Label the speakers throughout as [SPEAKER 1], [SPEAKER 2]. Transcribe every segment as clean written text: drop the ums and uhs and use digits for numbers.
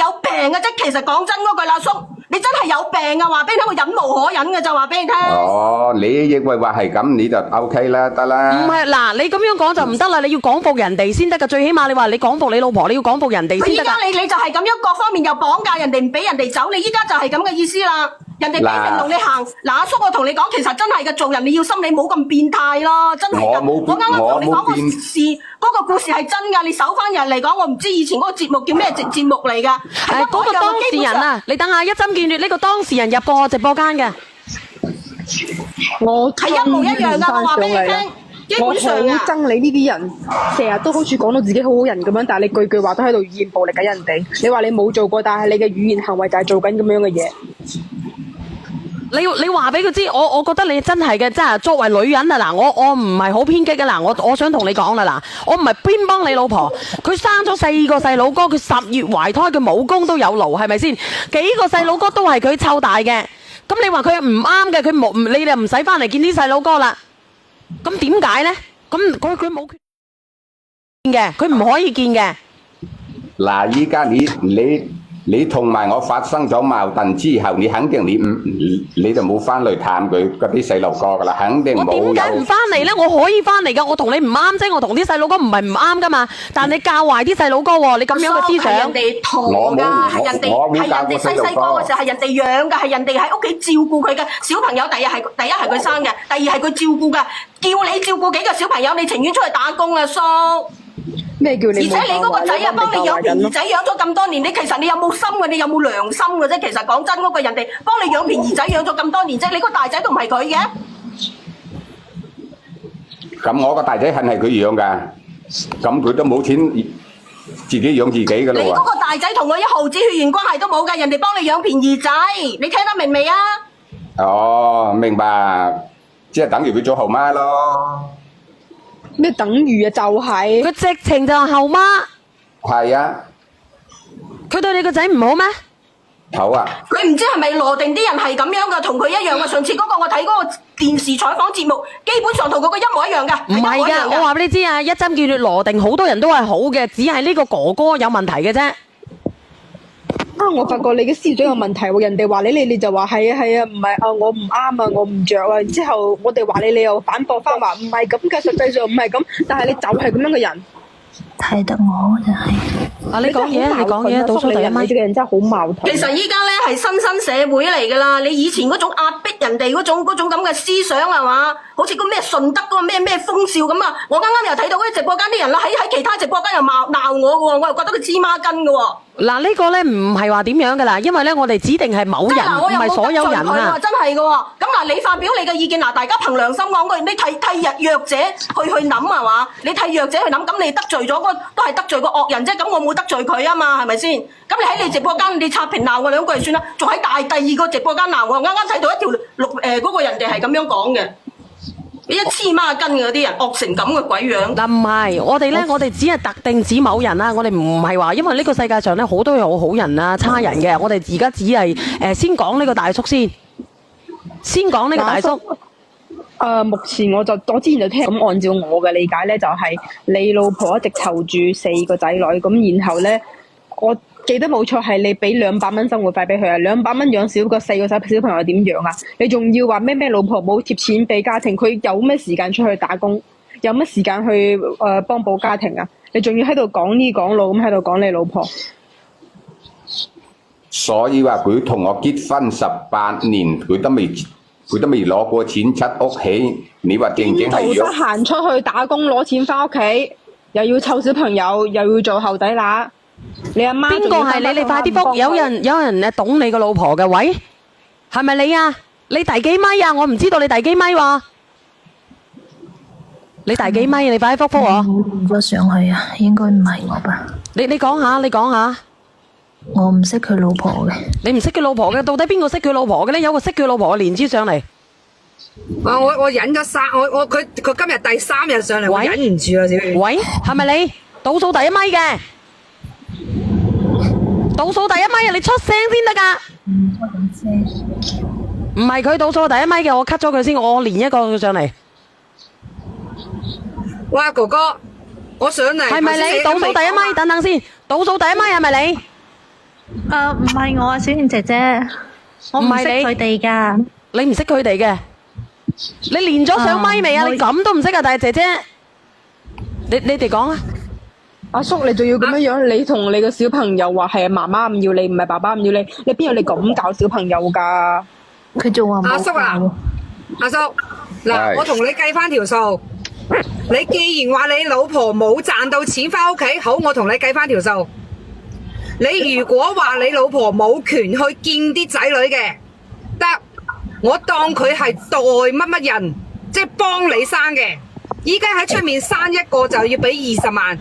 [SPEAKER 1] 有病嘅啫。其實講真嗰句，阿叔，你真係有病啊！話俾你聽，我忍無可忍嘅就話俾你聽。
[SPEAKER 2] 哦，你認為話係咁，你就 OK 啦，得啦。
[SPEAKER 3] 唔係嗱，你咁樣講就唔得啦，你要講服人哋先得噶。最起碼你話你講服你老婆，你要講服人哋先得噶。
[SPEAKER 1] 依家你就係咁樣，各方面又綁架人哋，唔俾人哋走。你依家就係咁嘅意思啦。人哋俾命同你行，嗱阿叔，我同你講，其實真係嘅，做人你要心理冇咁變態咯，真係㗎。我啱啱同你講個事，嗰個故事係真㗎。你搜翻人嚟講，我唔知以前嗰個節目叫咩節目嚟㗎。
[SPEAKER 3] 嗰個當事人啊，你等下一針見血，呢個當事人入過我直播間嘅。
[SPEAKER 4] 我
[SPEAKER 1] 係一模一樣㗎，我話俾你聽。
[SPEAKER 4] 我好憎你呢啲人，成日都好似講到自己好好人咁樣，但係你句句話都喺度語言暴力緊人哋。你話你冇做過，但係你嘅語言行為就係做緊咁樣嘅嘢。
[SPEAKER 3] 你話俾佢知，我覺得你真係嘅，真係作為女人啊嗱，我唔係好偏激嘅嗱，我想同你講啦嗱，我唔係偏幫你老婆，佢生咗4個細佬哥，佢10月懷胎，佢武功都有勞，係咪先？幾個細佬哥都係佢湊大嘅，咁你話佢唔啱嘅，佢冇你哋唔使翻嚟見啲細佬哥啦。咁點解呢？咁佢冇權見嘅，佢唔可以見嘅。
[SPEAKER 2] 嗱，依家你同埋我發生咗矛盾之後，你肯定你就冇翻嚟探佢嗰啲細路哥噶啦，肯定冇。
[SPEAKER 3] 我點解唔翻嚟呢？我可以翻嚟噶，我同你唔啱啫，我同啲細佬哥唔係唔啱噶嘛。但你教壞啲細佬哥喎，你咁樣嘅思想。
[SPEAKER 1] 係人哋陀㗎，係人哋細個嘅時候係人哋養㗎，係人哋喺屋企照顧佢嘅小朋友。第一係佢生嘅，第二係佢照顧㗎。叫你照顧幾個小朋友，你情願出去打工啊，叔。
[SPEAKER 4] 咩叫你？
[SPEAKER 1] 而且你嗰個仔啊，幫你養便宜仔養咗咁多年，你其實你有冇心嘅？你有冇良心嘅啫？其實講真嗰個，人哋幫你養便宜仔養咗咁多年啫，你個大仔都唔係佢嘅。
[SPEAKER 2] 咁我個大仔係佢養㗎，咁佢都冇錢自己養自己㗎啦喎。
[SPEAKER 1] 你嗰個大仔同我1毫子血緣關係都冇㗎，人哋幫你養便宜仔，你聽得明未啊？
[SPEAKER 2] 哦，明白，即係等於佢做後媽咯。
[SPEAKER 4] 咩等於啊？就係
[SPEAKER 3] 佢直情就係後媽。
[SPEAKER 2] 係啊。
[SPEAKER 3] 佢對你個仔唔好咩？
[SPEAKER 2] 好啊。
[SPEAKER 1] 佢唔知係咪羅定啲人係咁樣噶，同佢一樣噶。上次嗰個我睇嗰個電視採訪節目，基本上同佢個一模一樣噶。
[SPEAKER 3] 唔係噶，我話俾你知啊，一針見血羅定好多人都係好嘅，只係呢個哥哥有問題嘅啫。
[SPEAKER 4] 我發覺你嘅思想有問題喎，人哋話你就話係啊，唔係啊，我唔啱啊，我唔着啊，然之後我哋話你又反駁翻話唔係咁嘅，實際上唔係咁，但係你就係咁樣嘅人。
[SPEAKER 5] 睇得我就係。
[SPEAKER 3] 你講嘢，倒數第一咪。
[SPEAKER 4] 你呢個人真係好矛盾。
[SPEAKER 1] 其實依家咧係新生社會嚟噶啦，你以前嗰種壓迫人哋嗰種咁嘅思想係嘛？好似個咩順德嗰個咩風笑咁啊！我啱啱又睇到嗰啲直播間啲人啦，喺其他直播間又鬧我嘅喎，我又覺得佢黐孖筋嘅喎。嗱，
[SPEAKER 3] 呢個咧唔係話點樣噶啦，因為咧我哋指定係某人，唔係所有人啊。
[SPEAKER 1] 真係嘅喎。咁嗱，你發表你嘅意見嗱，大家憑良心講句，你替弱者去諗係嘛？你替弱者去諗，咁你得罪咗都係得罪個惡人啫。咁我冇得罪佢啊嘛，係咪先？咁你喺你直播間你刷屏鬧我2句就算啦，仲喺第2個直播間鬧我，啱啱睇到一條嗰個人哋係咁樣講嘅。一黐孖筋嘅嗰啲人惡成咁嘅鬼樣。
[SPEAKER 3] 嗱唔係，我哋只係特定指某人啦，我哋唔係話，因為呢個世界上咧好多有好人啊、差人嘅，我哋而家只係先講呢個大叔先講呢個大叔。
[SPEAKER 4] 目前我之前就聽咁，按照我嘅理解咧，就係你老婆一直湊住4個仔女，咁然後咧，我記得冇錯係你俾200蚊生活費俾佢啊，200蚊養少個4個小朋友點養啊？你仲要話咩老婆冇貼錢俾家庭，佢有咩時間出去打工，有乜時間去幫補家庭啊？你仲要喺度講呢講路咁喺度講你老婆，
[SPEAKER 2] 所以話佢同我結婚18年，佢都未攞過錢出屋企，你話正經係
[SPEAKER 4] 得閒出去打工攞錢翻屋企，又要湊小朋友，又要做後底乸。你阿媽邊
[SPEAKER 3] 個係你？你快啲覆！有人懂你個老婆嘅，喂，係咪你啊？你第幾咪啊？我唔知道你第幾咪喎。你第幾咪？你快啲覆我。
[SPEAKER 5] 我換咗上去啊，應該唔係我吧？
[SPEAKER 3] 你講下。
[SPEAKER 5] 我唔識佢老婆嘅。
[SPEAKER 3] 你唔識佢老婆嘅，到底邊個識佢老婆嘅咧？有個識佢老婆嘅連珠上嚟。
[SPEAKER 6] 我忍咗佢今日第3日上嚟，我忍唔住啊！小月。
[SPEAKER 3] 喂，係咪你倒數第1咪嘅？倒數第1咪啊！你出聲先得噶。唔係佢倒數第1咪嘅，我 cut 咗佢先，我連一個上嚟。
[SPEAKER 6] 哇，哥哥，我上嚟。
[SPEAKER 3] 係咪你倒數第1咪？等等先，倒數第1咪係咪你？
[SPEAKER 5] 唔係我啊，小燕姐姐，我唔識佢哋㗎。
[SPEAKER 3] 你唔識佢哋嘅？你練咗上咪未啊？你咁都唔識啊，大姐姐？你哋講啊！
[SPEAKER 4] 阿叔，你仲要咁樣樣？你同你個小朋友話係媽媽唔要你，唔係爸爸唔要你，你邊有你咁教小朋友㗎？
[SPEAKER 5] 佢仲話冇
[SPEAKER 6] 阿叔啊
[SPEAKER 5] 教。
[SPEAKER 6] 阿叔，嗱，
[SPEAKER 2] 係
[SPEAKER 6] 我同你計翻條數。你既然話你老婆冇賺到錢翻屋企，好，我同你計翻條數。你如果話你老婆冇權去見啲仔女嘅，得，我當佢係代乜乜人，即係幫你生嘅。依家喺出面生一個就要俾20萬，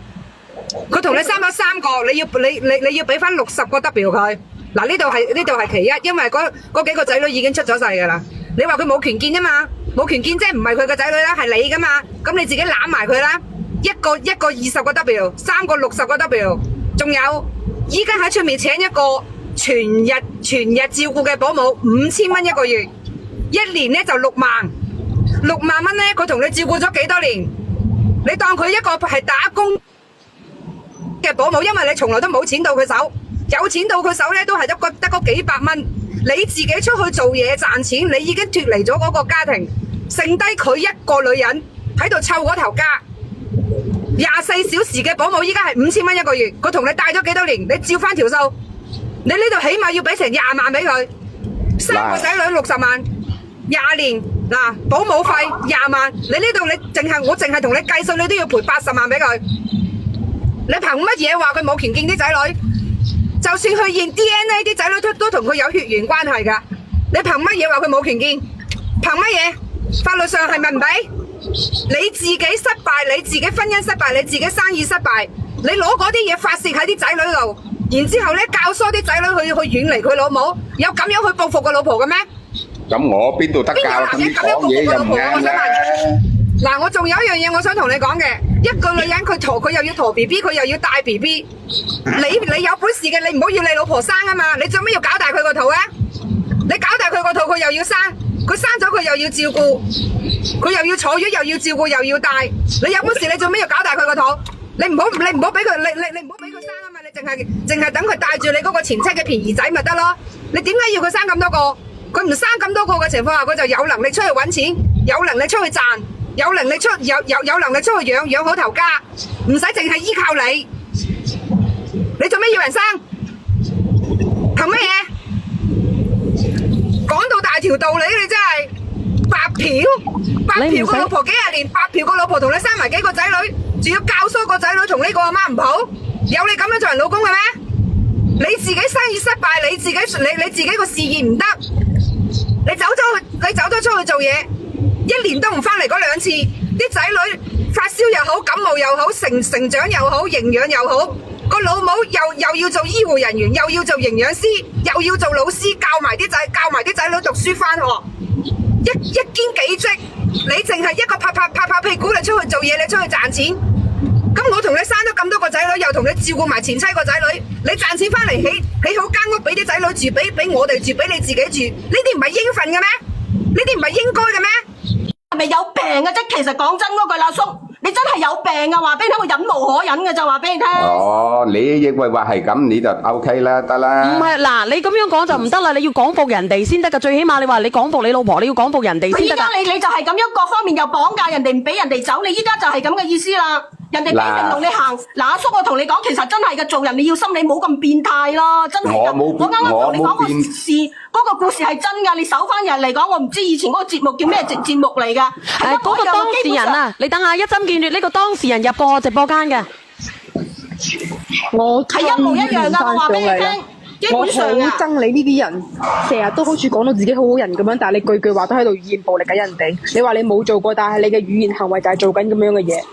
[SPEAKER 6] 佢同你生咗3個，你要俾翻60個 W 佢。嗱，呢度係其一，因為嗰幾個仔女已經出咗世噶啦。你話佢冇權見啊嘛，冇權見即係唔係佢個仔女啦，係你噶嘛。咁你自己攬埋佢啦，一個20個 W，3個60個 W， 仲有依家喺出面請一個全日照顧嘅保姆，5000蚊一個月，一年呢就6萬，6萬蚊呢，佢同你照顧咗幾多年？你當佢一個係打工嘅保姆，因為你從來都冇錢到佢手，有錢到佢手呢都係得嗰幾百蚊。你自己出去做嘢賺錢，你已經脫離咗嗰個家庭，剩低佢一個女人喺度湊嗰頭家。24小時嘅保姆依家係5000蚊一個月，佢同你帶咗幾多年？你照翻條數，你呢度起碼要俾成20萬俾佢，3個仔女60萬，20年嗱，保姆費20萬，你呢度我淨係同你計數，你都要賠80萬俾佢。你憑乜嘢話佢冇權見啲仔女？就算去驗 DNA， 啲仔女都同佢有血緣關係噶。你憑乜嘢話佢冇權見？憑乜嘢？法律上係咪唔俾？你自己失敗，你自己婚姻失敗，你自己生意失敗，你攞嗰啲嘢發泄喺啲仔女度，然之後咧教唆啲仔女去遠離佢老母，有咁樣去報復個老婆嘅咩？
[SPEAKER 2] 咁我邊度得教？咁你講嘢又唔啱啦。
[SPEAKER 6] 嗱，我仲有一樣嘢我想同你講嘅，一個女人佢又要陀 BB， 佢又要帶 BB， 你有本事嘅，你唔好要你老婆生啊嘛，你做咩要搞大佢個肚啊？你搞大佢個肚，佢又要生，佢生咗佢又要照顧，佢又要坐月又要照顧又要帶，你有本事你做咩要搞大佢個肚？你唔好俾佢，你唔好俾佢生啊嘛，你淨係等佢帶住你嗰個前妻嘅便宜仔咪得咯？你點解要佢生咁多個？佢唔生咁多個嘅情況下，佢就有能力出去搵錢，有能力出去賺。有能力出去養好頭家，唔使淨係依靠你。你做咩要人生？憑乜嘢？講到大條道理，你真係白嫖個老婆幾廿年，白嫖個老婆同你生埋幾個仔女，仲要教唆個仔女同呢個阿媽唔好，有你咁樣做人老公嘅咩？你自己生意失敗，你自己個事業唔得，你走咗出去做嘢。1年都唔返嚟嗰2次，啲仔女發燒又好，感冒又好，成長又好，營養又好，個老母又要做醫護人員，又要做營養師，又要做老師，教埋啲仔女讀書返學，一兼幾職，你淨係一個拍屁股，你出去做嘢，你出去賺錢，咁我同你生咗咁多個仔女，又同你照顧埋前妻個仔女，你賺錢返嚟起好間屋俾啲仔女住，俾我哋住，俾你自己住，呢啲唔係應份嘅咩？呢啲唔係應該嘅咩？
[SPEAKER 1] 係咪有病嘅啫？其實講真嗰句，阿叔，你真係有病啊！話俾你聽，我忍無可忍嘅就話俾你聽。
[SPEAKER 2] 哦，你認為話係咁，你就 OK 啦，得啦。
[SPEAKER 3] 唔係嗱，你咁樣講就唔得啦，你要講服人哋先得噶。最起碼你話你講服你老婆，你要講服人哋先得噶。
[SPEAKER 1] 依家你就係咁樣，各方面又綁架人哋，唔俾人哋走。你依家就係咁嘅意思啦。人哋俾命同你行，嗱，阿叔，我同你講，其實真係嘅，做人你要心理冇咁變態咯，真係㗎。我啱啱同你講個事，嗰個故事係真㗎。你搜翻人嚟講，我唔知以前嗰個節目叫咩節目嚟㗎。
[SPEAKER 3] 嗰個當事人啊，你等下一針見血，呢個當事人入過我直播間嘅。
[SPEAKER 4] 我
[SPEAKER 1] 係一模一樣㗎，我話俾你聽。基本上
[SPEAKER 4] 我好憎你呢啲人，成日都好似講到自己好好人咁樣，但係你句句話都喺度語言暴力緊人哋。你話你冇做過，但係你嘅語言行為就係做緊咁樣嘅嘢。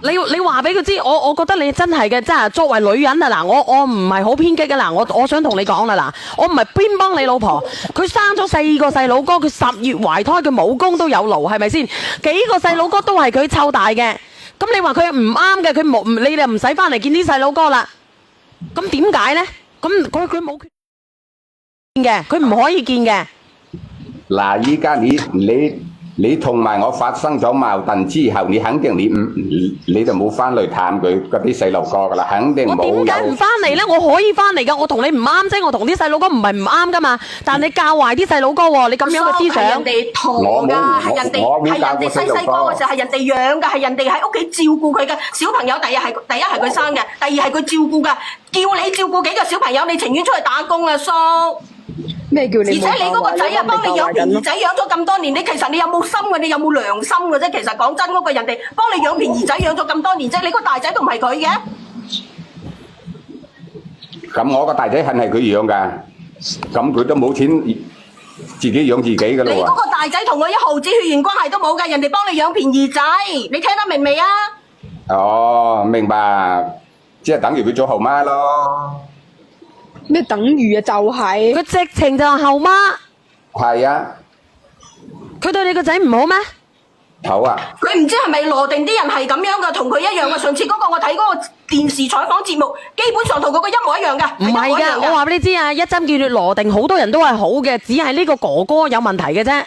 [SPEAKER 3] 你話俾佢知，我覺得你真係嘅，真係作為女人啊嗱，我唔係好偏激嘅嗱，我想同你講啦嗱，我唔係邊幫你老婆，佢生咗4個細佬哥，佢10月懷胎，佢武功都有勞，係咪先？幾個細佬哥都係佢湊大嘅，咁你話佢唔啱嘅，佢冇你哋唔使翻嚟見啲細佬哥啦。咁點解呢？咁佢冇權嘅，佢唔可以見嘅。
[SPEAKER 2] 嗱，依家你同埋我發生咗矛盾之後，你肯定你就冇翻嚟探佢嗰啲細路哥噶啦，肯定
[SPEAKER 3] 我
[SPEAKER 2] 冇
[SPEAKER 3] 點解唔
[SPEAKER 2] 有。
[SPEAKER 3] 翻嚟呢？我可以翻嚟噶，我同你唔啱啫，我同啲細佬哥唔係唔啱噶嘛。但你教壞啲細佬哥喎，你咁樣嘅思
[SPEAKER 1] 係
[SPEAKER 3] 想
[SPEAKER 1] 人。哋陀㗎，係人哋
[SPEAKER 2] 我冇教過
[SPEAKER 1] 係人哋細細個嘅時候係人哋養㗎，係人哋喺屋企照顧佢嘅小朋友。第一係佢生嘅，第二係佢照顧㗎。叫你照顧幾個小朋友，你情願出去打工啊，叔！
[SPEAKER 4] 咩叫
[SPEAKER 1] 而且你
[SPEAKER 4] 你冇教
[SPEAKER 1] 嗰個仔啊，幫你養便宜
[SPEAKER 4] 咯？
[SPEAKER 1] 仔養咗咁多年，你其實你有冇心嘅？你有冇良心嘅啫？其實講真嗰個人哋幫你養便宜仔養咗咁多年啫，你個大仔都唔係佢嘅。
[SPEAKER 2] 咁我個大仔係佢養㗎，咁佢都冇錢自己養自己㗎
[SPEAKER 1] 你嗰
[SPEAKER 2] 咯
[SPEAKER 1] 個大仔同我一毫子血緣關係都冇㗎，人哋幫你養便宜仔，你聽得明未啊？
[SPEAKER 2] 喎。哦，明白，即係等於佢做後媽咯。
[SPEAKER 4] 咩等於啊？就係
[SPEAKER 3] 佢直情就係後媽，
[SPEAKER 2] 係啊，
[SPEAKER 3] 佢對你個仔唔好咩？
[SPEAKER 2] 好啊。
[SPEAKER 1] 佢唔知係咪羅定啲人係咁樣㗎，同佢一樣㗎。上次嗰個我睇嗰個電視採訪節目，基本上同佢個一模一樣㗎。
[SPEAKER 3] 唔係㗎，我話俾你知啊，一針見血羅定好多人都係好嘅，只係呢個哥哥有問題嘅啫。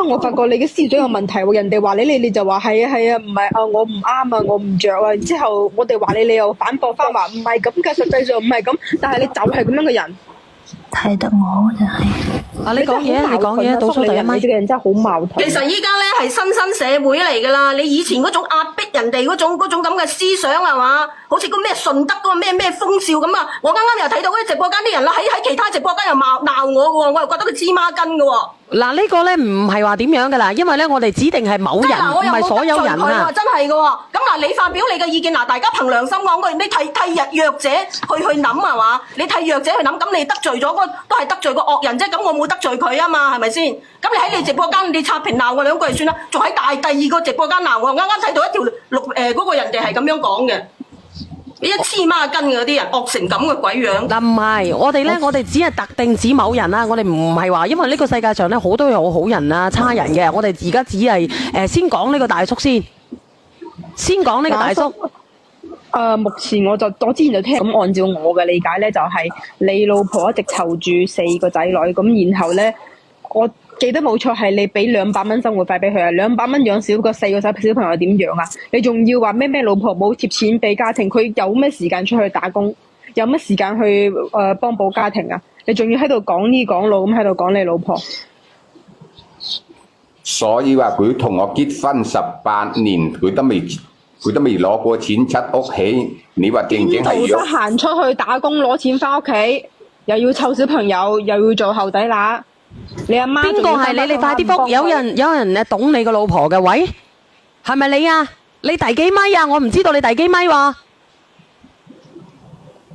[SPEAKER 4] 我發覺你嘅思想有問題喎。人哋話你就話係啊，唔係啊，我唔啱啊，我唔着啊。然之後我哋話你又反駁翻話唔係咁嘅，實際上唔係咁，但係你就係咁樣嘅人。
[SPEAKER 5] 睇得我就係
[SPEAKER 3] 啊，你講嘢，你講嘢，倒數第一咪
[SPEAKER 4] 你。呢個人真係好矛盾。
[SPEAKER 1] 其實依家咧係新生社會嚟㗎啦，你以前嗰種壓迫人哋嗰種咁嘅思想係嘛？好似個咩順德嗰個咩風少咁啊！我啱啱又睇到嗰啲直播間啲人啦，喺其他直播間又鬧我嘅喎，我又覺得佢芝麻筋嘅喎。
[SPEAKER 3] 嗱，呢個咧唔係話點樣噶啦，因為咧我哋指定係某人，
[SPEAKER 1] 嗱，我又冇
[SPEAKER 3] 唔係所有人
[SPEAKER 1] 得罪佢
[SPEAKER 3] 啊
[SPEAKER 1] 喎，。真係嘅喎。咁嗱，你發表你嘅意見嗱，大家憑良心講句，你替弱者去諗係嘛？你替弱者去諗，咁你得罪咗嗰都係得罪個惡人啫。咁我冇得罪佢啊嘛，係咪先？咁你喺你直播間你刷屏鬧我兩句就算啦，仲喺第二個直播間鬧我，啱啱睇到一條嗰個人哋係咁樣講嘅。一黐孖筋嘅嗰啲人惡成咁嘅鬼樣。
[SPEAKER 3] 嗱，唔係，我哋咧，我哋只係特定指某人啦，我哋唔係話，因為呢個世界上咧好多有好人啊、差人嘅，我哋而家只係先講呢個大叔先講呢個大叔。
[SPEAKER 4] 目前我之前就聽咁，按照我嘅理解咧，就係你老婆一直湊住4個仔女，咁然後咧，我記得冇錯係你俾200蚊生活費俾佢啊，200蚊養少個4個小朋友點養啊？你仲要話咩老婆冇貼錢俾家庭，佢有咩時間出去打工，有乜時間去幫補家庭啊？你仲要喺度講呢講路咁喺度講你老婆，
[SPEAKER 2] 所以話佢同我結婚18年，佢都未攞過錢出屋企。你話正正係
[SPEAKER 4] 邊度得閒出去打工攞錢翻屋企，又要湊小朋友，又要做後底乸。你阿媽
[SPEAKER 3] 邊個係你？你快啲覆！有人懂你個老婆嘅，喂，係咪你啊？你第幾咪啊？我唔知道你第幾咪喎。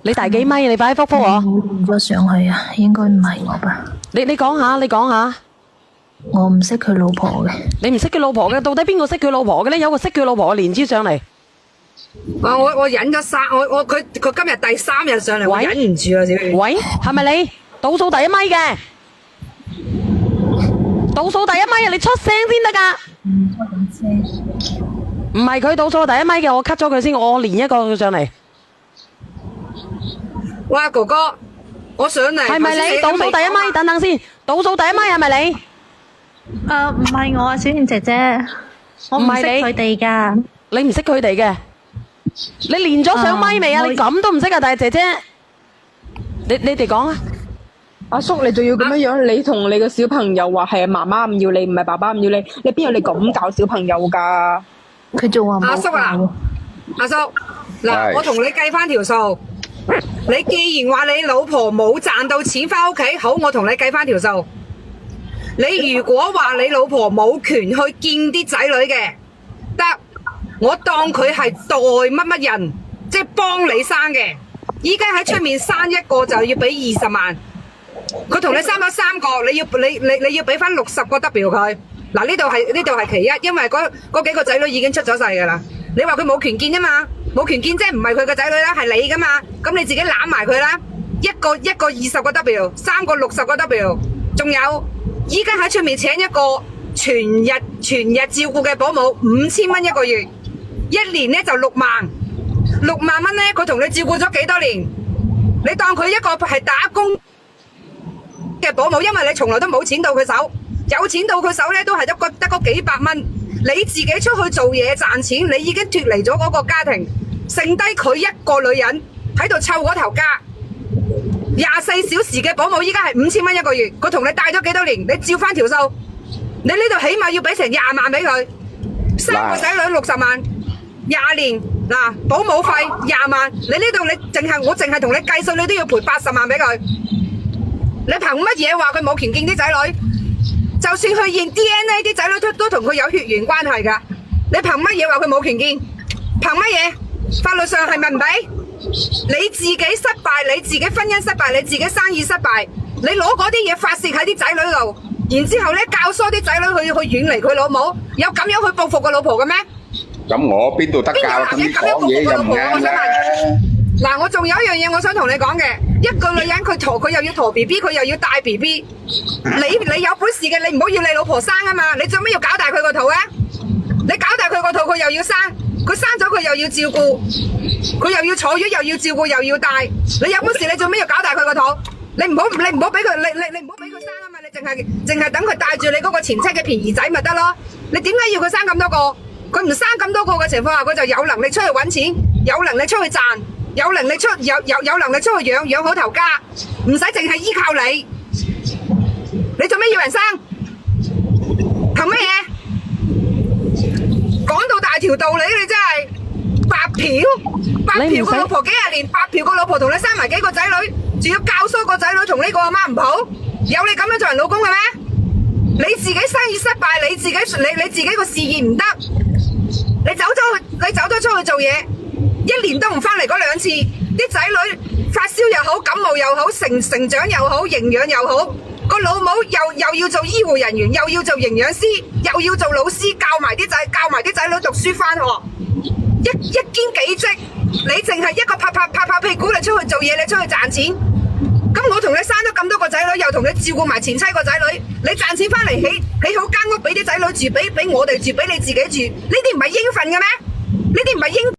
[SPEAKER 3] 你第幾咪？你快啲覆我。
[SPEAKER 5] 我換咗上去啊，應該唔係我吧？
[SPEAKER 3] 你講下。
[SPEAKER 5] 我唔識佢老婆嘅。
[SPEAKER 3] 你唔識佢老婆嘅，到底邊個識佢老婆嘅咧？有個識佢老婆嘅連接上嚟。
[SPEAKER 6] 我忍咗佢今日第3日上嚟，我
[SPEAKER 3] 喂
[SPEAKER 6] 忍唔住啊！小月，
[SPEAKER 3] 喂，係咪你倒數第一咪嘅？倒數第一咪啊！你出聲先得噶。唔係佢倒數第一咪嘅，我 cut 咗佢先，我連一個上嚟。
[SPEAKER 6] 哇哥哥，我上嚟
[SPEAKER 3] 係咪你倒數第一咪？等等先，倒數第一咪係咪你？
[SPEAKER 5] 唔係我啊，小燕姐姐，我唔識佢哋噶。
[SPEAKER 3] 你唔識佢哋嘅？你連咗上咪未啊？你咁都唔識啊，大姐姐。你哋講啊。
[SPEAKER 4] 阿叔，你仲要咁樣樣？你同你個小朋友話係媽媽唔要你，唔係爸爸唔要你，你邊有你咁教小朋友噶？
[SPEAKER 5] 佢仲話冇
[SPEAKER 6] 阿叔啊，阿叔，嗱，
[SPEAKER 2] 係
[SPEAKER 6] 我同你計翻條數。你既然話你老婆冇賺到錢翻屋企，好，我同你計翻條數。你如果話你老婆冇權去見啲仔女嘅，得，我當佢係代乜人，即係幫你生嘅。依家喺出面生一個就要俾20萬，佢同你生咗3個，你要俾翻60個 W 佢。嗱，呢度係其一，因為嗰幾個仔女已經出咗世噶啦。你話佢冇權見啫嘛，冇權見即係唔係佢個仔女啦，係你噶嘛。咁你自己攬埋佢啦，一個20個 W，3個60個 W， 仲有依家喺出面請一個全日照顧嘅保姆，5000蚊一個月，一年呢就6萬，6萬蚊呢，佢同你照顧咗幾多年？你當佢一個係打工嘅保姆，因為你從來都冇錢到佢手，有錢到佢手咧都係得嗰幾百蚊。你自己出去做嘢賺錢，你已經脫離咗嗰個家庭，剩低佢一個女人喺度湊嗰頭家。24小時嘅保姆依家係5000蚊一個月，佢同你帶咗幾多年？你照翻條數，你呢度起碼要俾成20萬俾佢，3個仔女60萬，20年嗱保姆費20萬，你呢度你我淨係同你計數，你都要賠80萬俾佢。你憑乜嘢話佢冇權見啲仔女？就算去驗 DNA， 啲仔女都同佢有血緣關係噶。你憑乜嘢話佢冇權見？憑乜嘢？法律上係咪唔俾？你自己失敗，你自己婚姻失敗，你自己生意失敗，你攞嗰啲嘢發泄喺啲仔女度，然之後咧教唆啲仔女去遠離佢老母，有咁樣去報復個老婆嘅咩？
[SPEAKER 2] 咁我邊度得教？咁你講嘢又唔啱啦。
[SPEAKER 6] 嗱，我仲有一樣嘢我想同你講嘅，一個女人佢又要陀 BB， 佢又要帶 BB， 你有本事嘅，你唔好要你老婆生啊嘛，你做咩要搞大佢個肚啊？你搞大佢個肚，佢又要生，佢生咗佢又要照顧，佢又要坐月又要照顧又要帶，你有本事你做咩要搞大佢個肚？你唔好俾佢，你唔好俾佢生啊嘛，你淨係等佢帶住你嗰個前妻嘅便宜仔咪得咯？你點解要佢生咁多個？佢唔生咁多個嘅情況下，佢就有能力出去搵錢，有能力出去賺。有能力出去養好頭家，唔使淨係依靠你。你做咩要人生？憑乜嘢？講到大條道理，你真係白嫖個老婆幾廿年，白嫖個老婆同你生埋幾個仔女，仲要教唆個仔女同呢個阿媽唔好，有你咁樣做人老公嘅咩？你自己生意失敗，你自己個事業唔得，你走咗出去做嘢。1年都唔翻嚟嗰2次，啲仔女發燒又好，感冒又好，成長又好，營養又好，個老母又要做醫護人員，又要做營養師，又要做老師，教埋啲仔女讀書翻學，一兼幾職，你淨係一個拍屁股，你出去做嘢，你出去賺錢，咁我同你生咗咁多個仔女，又同你照顧埋前妻個仔女，你賺錢翻嚟起好間屋俾啲仔女住，俾我哋住，俾你自己住，呢啲唔係應份嘅咩？呢啲唔係應